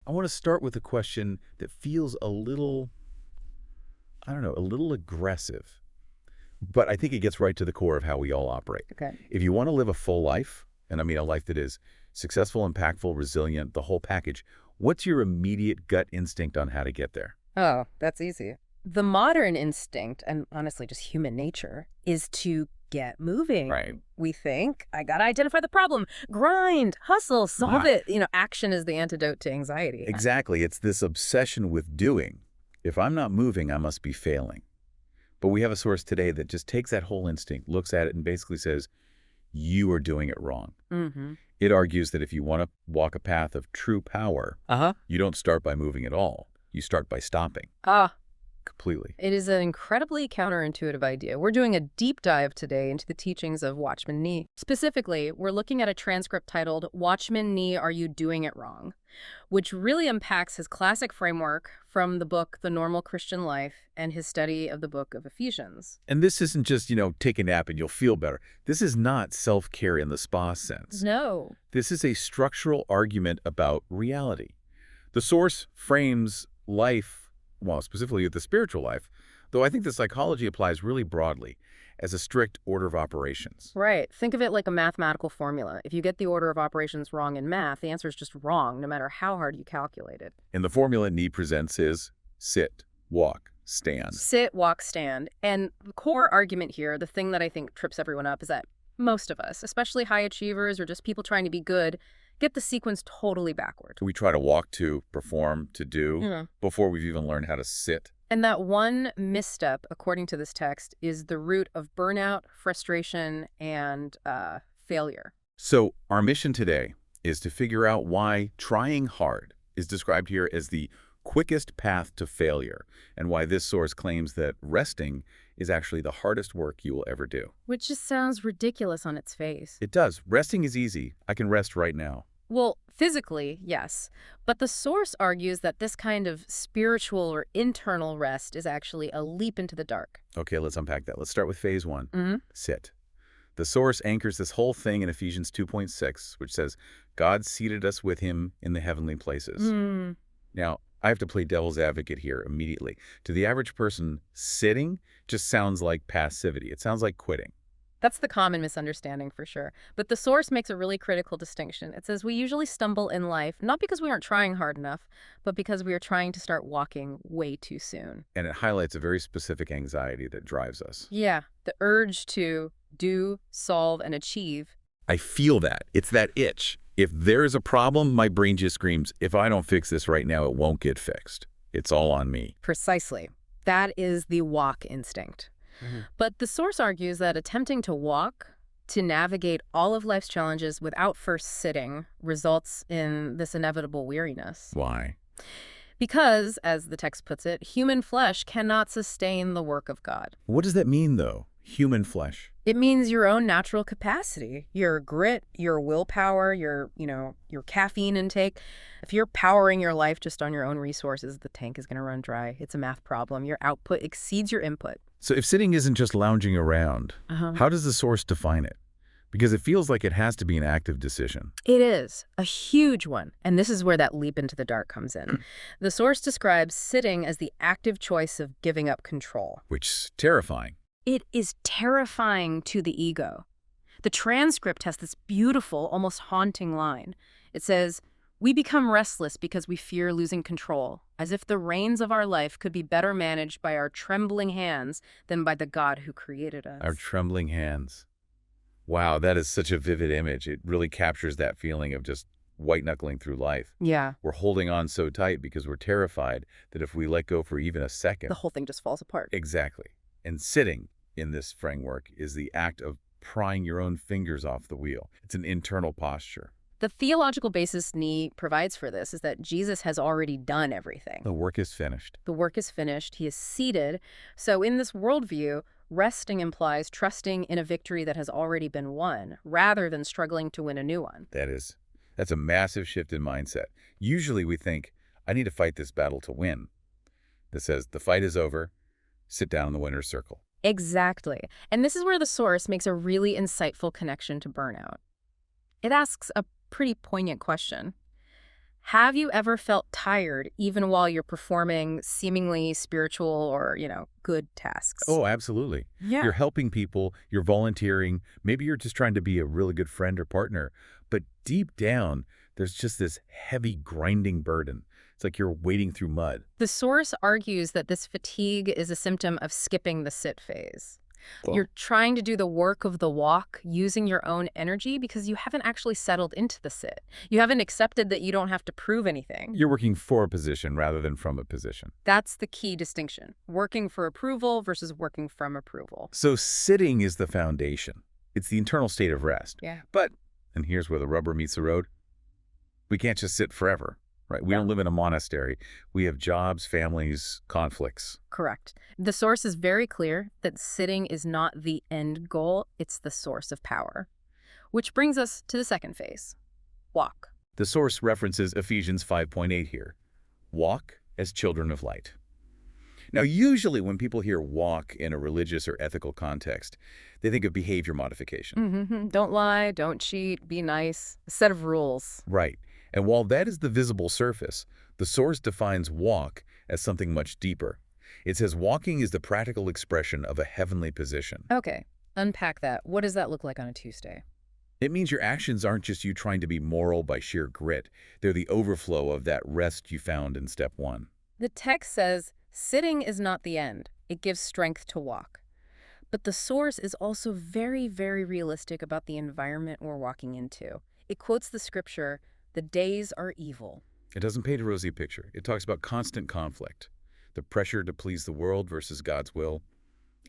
I want to start with a question that feels a little, I don't know, a little aggressive. But I think it gets right to the core of how we all operate. Okay. If you want to live a full life, and I mean a life that is successful, impactful, resilient, the whole package, what's your immediate gut instinct on how to get there? Oh, that's easy. The modern instinct, and honestly just human nature, is to get moving. Right. We think, I gotta identify the problem, grind, hustle, solve it. Action is the antidote to anxiety. Exactly. It's this obsession with doing. If I'm not moving, I must be failing. But we have a source today that just takes that whole instinct, looks at it, and basically says, you are doing it wrong. Mm-hmm. It argues that if you want to walk a path of true power, you don't start by moving at all. You start by stopping. Completely. It is an incredibly counterintuitive idea. We're doing a deep dive today into the teachings of Watchman Nee. Specifically, we're looking at a transcript titled, Watchman Nee, Are You Doing It Wrong?, which really unpacks his classic framework from the book The Normal Christian Life and his study of the book of Ephesians. And this isn't just, take a nap and you'll feel better. This is not self-care in the spa sense. No. This is a structural argument about reality. The source frames life, well, specifically the spiritual life, though I think the psychology applies really broadly, as a strict order of operations. Right. Think of it like a mathematical formula. If you get the order of operations wrong in math, the answer is just wrong, no matter how hard you calculate it. And the formula Nee presents is sit, walk, stand. Sit, walk, stand. And the core argument here, the thing that I think trips everyone up, is that most of us, especially high achievers or just people trying to be good, get the sequence totally backward. We try to walk to, perform, to do, before we've even learned how to sit. And that one misstep, according to this text, is the root of burnout, frustration, and failure. So our mission today is to figure out why trying hard is described here as the quickest path to failure, and why this source claims that resting is actually the hardest work you will ever do. Which just sounds ridiculous on its face. It does. Resting is easy. I can rest right now. Well, physically, yes. But the source argues that this kind of spiritual or internal rest is actually a leap into the dark. Okay, let's unpack that. Let's start with phase one. Sit. The source anchors this whole thing in Ephesians 2:6, which says, God seated us with him in the heavenly places. Now, I have to play devil's advocate here immediately. To the average person, sitting just sounds like passivity. It sounds like quitting. That's the common misunderstanding for sure. But the source makes a really critical distinction. It says we usually stumble in life, not because we aren't trying hard enough, but because we are trying to start walking way too soon. And it highlights a very specific anxiety that drives us. Yeah, the urge to do, solve, and achieve. I feel that. It's that itch. If there is a problem, my brain just screams, if I don't fix this right now, it won't get fixed. It's all on me. Precisely. That is the walk instinct. But the source argues that attempting to walk, to navigate all of life's challenges without first sitting, results in this inevitable weariness. Why? Because, as the text puts it, human flesh cannot sustain the work of God. What does that mean, though? Human flesh? It means your own natural capacity, your grit, your willpower, your caffeine intake. If you're powering your life just on your own resources, the tank is going to run dry. It's a math problem. Your output exceeds your input. So if sitting isn't just lounging around, how does the source define it? Because it feels like it has to be an active decision. It is, a huge one. And this is where that leap into the dark comes in. The source describes sitting as the active choice of giving up control. Which is terrifying. It is terrifying to the ego. The transcript has this beautiful, almost haunting line. It says, we become restless because we fear losing control, as if the reins of our life could be better managed by our trembling hands than by the God who created us. Our trembling hands. Wow, that is such a vivid image. It really captures that feeling of just white-knuckling through life. Yeah. We're holding on so tight because we're terrified that if we let go for even a second, the whole thing just falls apart. Exactly. And sitting in this framework is the act of prying your own fingers off the wheel. It's an internal posture. The theological basis Nee provides for this is that Jesus has already done everything. The work is finished. The work is finished. He is seated. So in this worldview, resting implies trusting in a victory that has already been won, rather than struggling to win a new one. That's a massive shift in mindset. Usually we think, I need to fight this battle to win. This says, the fight is over, sit down in the winner's circle. Exactly. And this is where the source makes a really insightful connection to burnout. It asks a pretty poignant question. Have you ever felt tired even while you're performing seemingly spiritual or, good tasks? Oh, absolutely. Yeah. You're helping people, you're volunteering, maybe you're just trying to be a really good friend or partner, but deep down, there's just this heavy grinding burden. It's like you're wading through mud. The source argues that this fatigue is a symptom of skipping the sit phase. You're trying to do the work of the walk using your own energy because you haven't actually settled into the sit. You haven't accepted that you don't have to prove anything. You're working for a position rather than from a position. That's the key distinction. Working for approval versus working from approval. So sitting is the foundation. It's the internal state of rest. Yeah. But, and here's where the rubber meets the road, we can't just sit forever, right? We don't live in a monastery. We have jobs, families, conflicts. Correct. The source is very clear that sitting is not the end goal, it's the source of power. Which brings us to the second phase, walk. The source references Ephesians 5:8 here. Walk as children of light. Now, usually when people hear walk in a religious or ethical context, they think of behavior modification. Don't lie, don't cheat, be nice. A set of rules. Right. And while that is the visible surface, the source defines walk as something much deeper. It says walking is the practical expression of a heavenly position. Okay, unpack that. What does that look like on a Tuesday? It means your actions aren't just you trying to be moral by sheer grit. They're the overflow of that rest you found in step 1. The text says, sitting is not the end. It gives strength to walk. But the source is also very, very realistic about the environment we're walking into. It quotes the scripture, "The days are evil." It doesn't paint a rosy picture. It talks about constant conflict, the pressure to please the world versus God's will,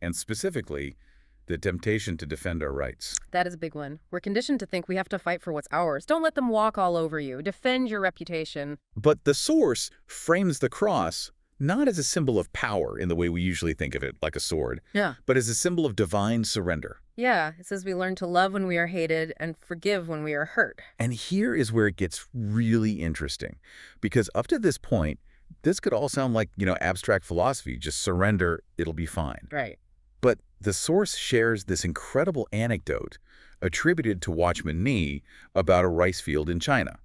and specifically, the temptation to defend our rights. That is a big one. We're conditioned to think we have to fight for what's ours. Don't let them walk all over you. Defend your reputation. But the source frames the cross not as a symbol of power in the way we usually think of it, like a sword, Yeah. but as a symbol of divine surrender. Yeah, it says we learn to love when we are hated and forgive when we are hurt. And here is where it gets really interesting, because up to this point, this could all sound like, abstract philosophy, just surrender, it'll be fine. Right. But the source shares this incredible anecdote attributed to Watchman Nee about a rice field in China.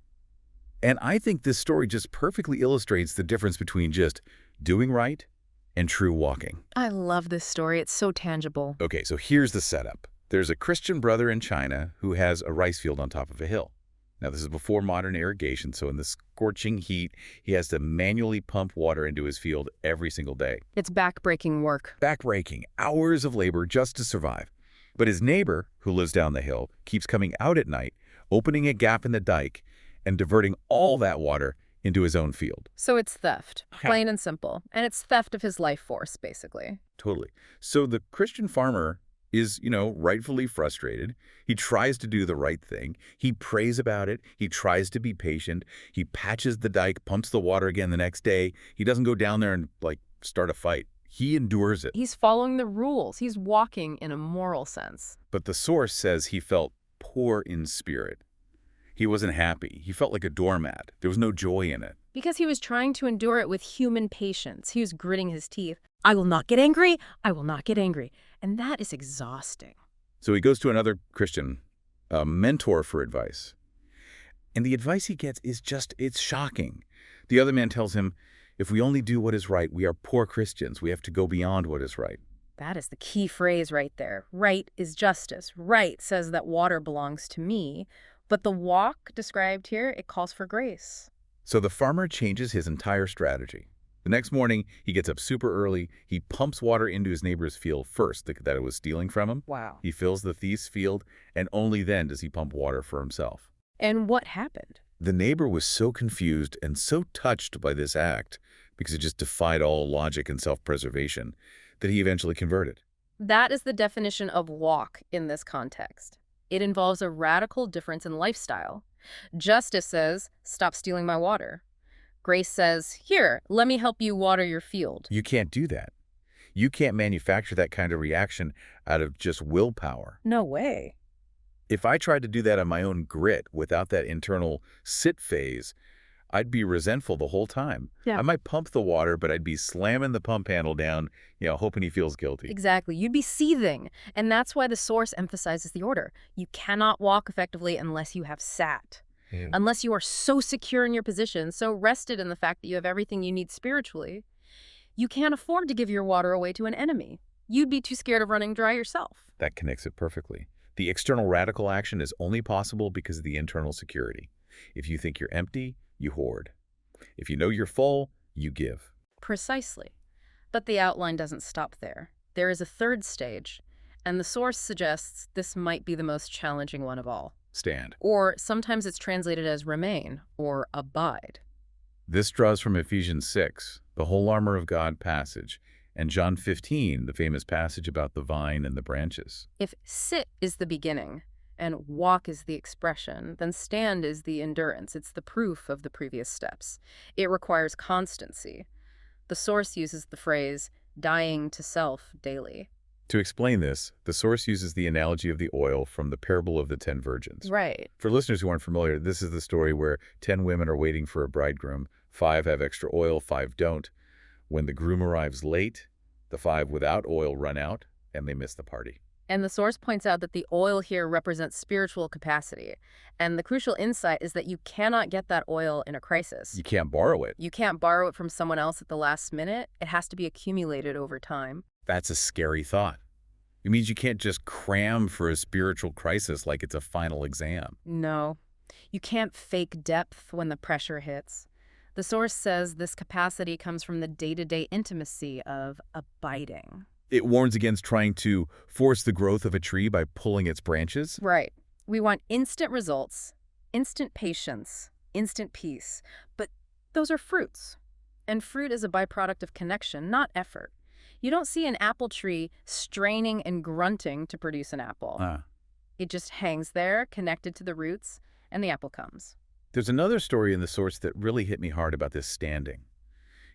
And I think this story just perfectly illustrates the difference between just doing right and true walking. I love this story. It's so tangible. Okay, so here's the setup. There's a Christian brother in China who has a rice field on top of a hill. Now, this is before modern irrigation, so in the scorching heat, he has to manually pump water into his field every single day. It's back-breaking work. Back-breaking, hours of labor just to survive. But his neighbor, who lives down the hill, keeps coming out at night, opening a gap in the dike, and diverting all that water into his own field. So it's theft, plain and simple. And it's theft of his life force, basically. Totally. So the Christian farmer is, rightfully frustrated. He tries to do the right thing. He prays about it. He tries to be patient. He patches the dike, pumps the water again the next day. He doesn't go down there and, start a fight. He endures it. He's following the rules. He's walking in a moral sense. But the source says he felt poor in spirit. He wasn't happy. He felt like a doormat. There was no joy in it. Because he was trying to endure it with human patience. He was gritting his teeth. I will not get angry. I will not get angry. And that is exhausting. So he goes to another Christian mentor for advice. And the advice he gets is it's shocking. The other man tells him, if we only do what is right, we are poor Christians. We have to go beyond what is right. That is the key phrase right there. Right is justice. Right says that water belongs to me. But the walk described here, it calls for grace. So the farmer changes his entire strategy. The next morning, he gets up super early. He pumps water into his neighbor's field first that it was stealing from him. Wow. He fills the thief's field, and only then does he pump water for himself. And what happened? The neighbor was so confused and so touched by this act, because it just defied all logic and self-preservation, that he eventually converted. That is the definition of walk in this context. It involves a radical difference in lifestyle. Justice says, stop stealing my water. Grace says, here, let me help you water your field. You can't do that. You can't manufacture that kind of reaction out of just willpower. No way. If I tried to do that on my own grit without that internal sit phase, I'd be resentful the whole time. Yeah. I might pump the water, but I'd be slamming the pump handle down, hoping he feels guilty. Exactly. You'd be seething. And that's why the source emphasizes the order. You cannot walk effectively unless you have sat. Unless you are so secure in your position, so rested in the fact that you have everything you need spiritually, you can't afford to give your water away to an enemy. You'd be too scared of running dry yourself. That connects it perfectly. The external radical action is only possible because of the internal security. If you think you're empty, you hoard. If you know you're full, you give. Precisely. But the outline doesn't stop there. There is a third stage, and the source suggests this might be the most challenging one of all. Stand. Or sometimes it's translated as remain or abide. This draws from Ephesians 6, the whole armor of God passage, and John 15, the famous passage about the vine and the branches. If sit is the beginning and walk is the expression, then stand is the endurance. It's the proof of the previous steps. It requires constancy. The source uses the phrase, dying to self daily. To explain this, the source uses the analogy of the oil from the parable of the 10 virgins. Right. For listeners who aren't familiar, this is the story where 10 women are waiting for a bridegroom. 5 have extra oil, 5 don't. When the groom arrives late, the 5 without oil run out, and they miss the party. And the source points out that the oil here represents spiritual capacity. And the crucial insight is that you cannot get that oil in a crisis. You can't borrow it. You can't borrow it from someone else at the last minute. It has to be accumulated over time. That's a scary thought. It means you can't just cram for a spiritual crisis like it's a final exam. No. You can't fake depth when the pressure hits. The source says this capacity comes from the day-to-day intimacy of abiding. It warns against trying to force the growth of a tree by pulling its branches. Right. We want instant results, instant patience, instant peace. But those are fruits. And fruit is a byproduct of connection, not effort. You don't see an apple tree straining and grunting to produce an apple. It just hangs there, connected to the roots, and the apple comes. There's another story in the source that really hit me hard about this standing.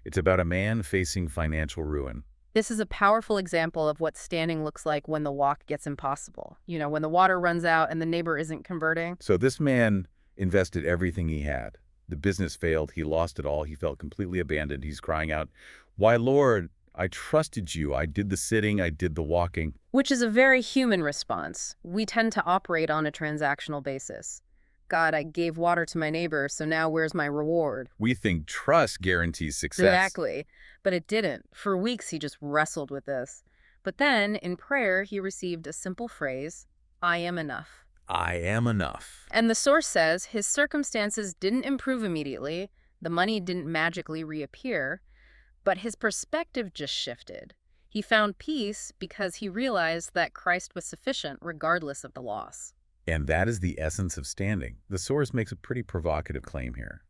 It's about a man facing financial ruin. This is a powerful example of what standing looks like when the walk gets impossible. You know, when the water runs out and the neighbor isn't converting. So this man invested everything he had. The business failed. He lost it all. He felt completely abandoned. He's crying out, "Why, Lord, I trusted you. I did the sitting. I did the walking." Which is a very human response. We tend to operate on a transactional basis. God, I gave water to my neighbor, so now where's my reward? We think trust guarantees success. Exactly. But it didn't. For weeks, he just wrestled with this. But then, in prayer, he received a simple phrase, I am enough. I am enough. And the source says his circumstances didn't improve immediately, the money didn't magically reappear, but his perspective just shifted. He found peace because he realized that Christ was sufficient regardless of the loss. And that is the essence of standing. The source makes a pretty provocative claim here.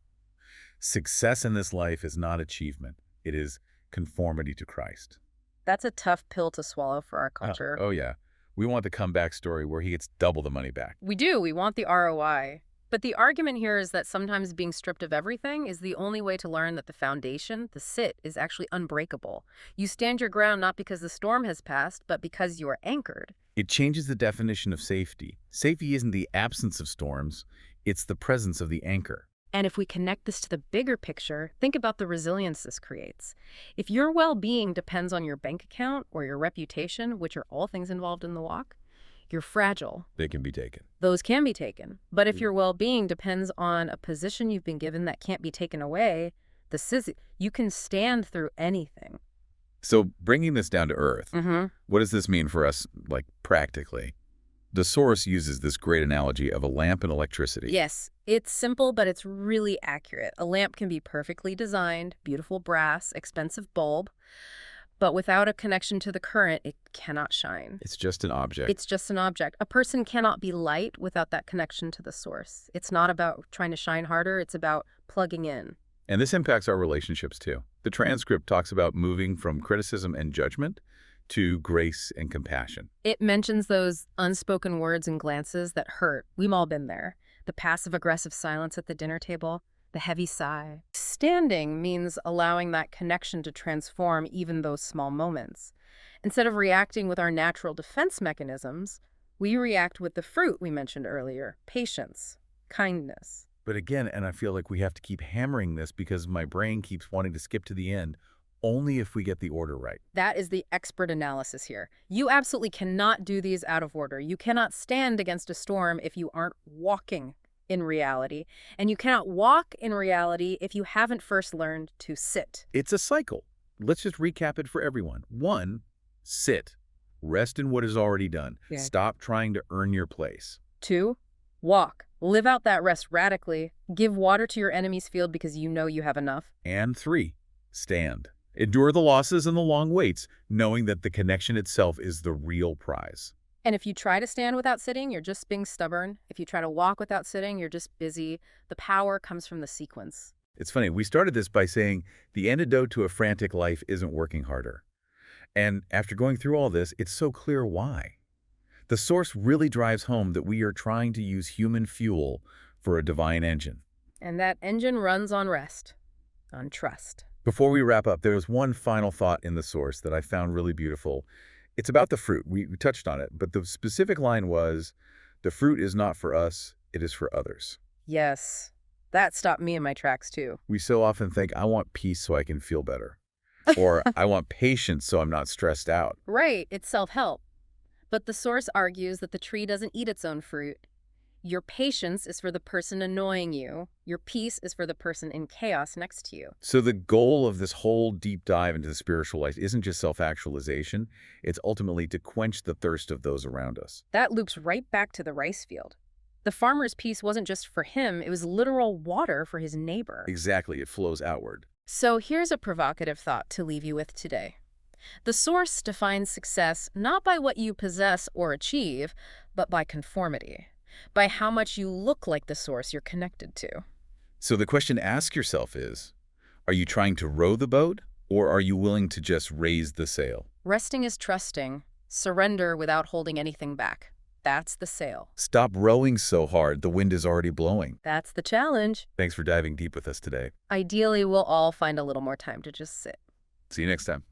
Success in this life is not achievement. It is conformity to Christ. That's a tough pill to swallow for our culture. Oh yeah. We want the comeback story where he gets double the money back. We do. We want the ROI. But the argument here is that sometimes being stripped of everything is the only way to learn that the foundation, the sit, is actually unbreakable. You stand your ground not because the storm has passed, but because you are anchored. It changes the definition of safety. Safety isn't the absence of storms, it's the presence of the anchor. And if we connect this to the bigger picture, think about the resilience this creates. If your well-being depends on your bank account or your reputation, which are all things involved in the walk, you're fragile. They can be taken. Those can be taken. But if your well-being depends on a position you've been given that can't be taken away, you can stand through anything. So bringing this down to earth, what does this mean for us, like, practically? The source uses this great analogy of a lamp and electricity. Yes, it's simple, but it's really accurate. A lamp can be perfectly designed, beautiful brass, expensive bulb, but without a connection to the current, it cannot shine. It's just an object. It's just an object. A person cannot be light without that connection to the source. It's not about trying to shine harder, it's about plugging in. And this impacts our relationships too. The transcript talks about moving from criticism and judgment to grace and compassion. It mentions those unspoken words and glances that hurt. We've all been there. The passive-aggressive silence at the dinner table, the heavy sigh. Standing means allowing that connection to transform even those small moments. Instead of reacting with our natural defense mechanisms, we react with the fruit we mentioned earlier, patience, kindness. But again, and I feel like we have to keep hammering this because my brain keeps wanting to skip to the end, only if we get the order right. That is the expert analysis here. You absolutely cannot do these out of order. You cannot stand against a storm if you aren't walking in reality, and you cannot walk in reality if you haven't first learned to sit. It's a cycle. Let's just recap it for everyone. 1, sit. Rest in what is already done. Yeah. Stop trying to earn your place. 2, walk. Live out that rest radically. Give water to your enemy's field because you know you have enough. And 3, stand. Endure the losses and the long waits, knowing that the connection itself is the real prize. And if you try to stand without sitting, you're just being stubborn. If you try to walk without sitting, you're just busy. The power comes from the sequence. It's funny, we started this by saying the antidote to a frantic life isn't working harder. And after going through all this, it's so clear why. The source really drives home that we are trying to use human fuel for a divine engine. And that engine runs on rest, on trust. Before we wrap up, there's one final thought in the source that I found really beautiful. It's about the fruit. We touched on it, but the specific line was, the fruit is not for us, it is for others. Yes, that stopped me in my tracks too. We so often think, I want peace so I can feel better. Or I want patience so I'm not stressed out. Right, it's self-help. But the source argues that the tree doesn't eat its own fruit. Your patience is for the person annoying you. Your peace is for the person in chaos next to you. So the goal of this whole deep dive into the spiritual life isn't just self-actualization. It's ultimately to quench the thirst of those around us. That loops right back to the rice field. The farmer's peace wasn't just for him, it was literal water for his neighbor. Exactly, it flows outward. So here's a provocative thought to leave you with today. The source defines success not by what you possess or achieve, but by conformity, by how much you look like the source you're connected to. So the question to ask yourself is, are you trying to row the boat, or are you willing to just raise the sail? Resting is trusting, surrender without holding anything back. That's the sail. Stop rowing so hard, the wind is already blowing. That's the challenge. Thanks for diving deep with us today. Ideally, we'll all find a little more time to just sit. See you next time.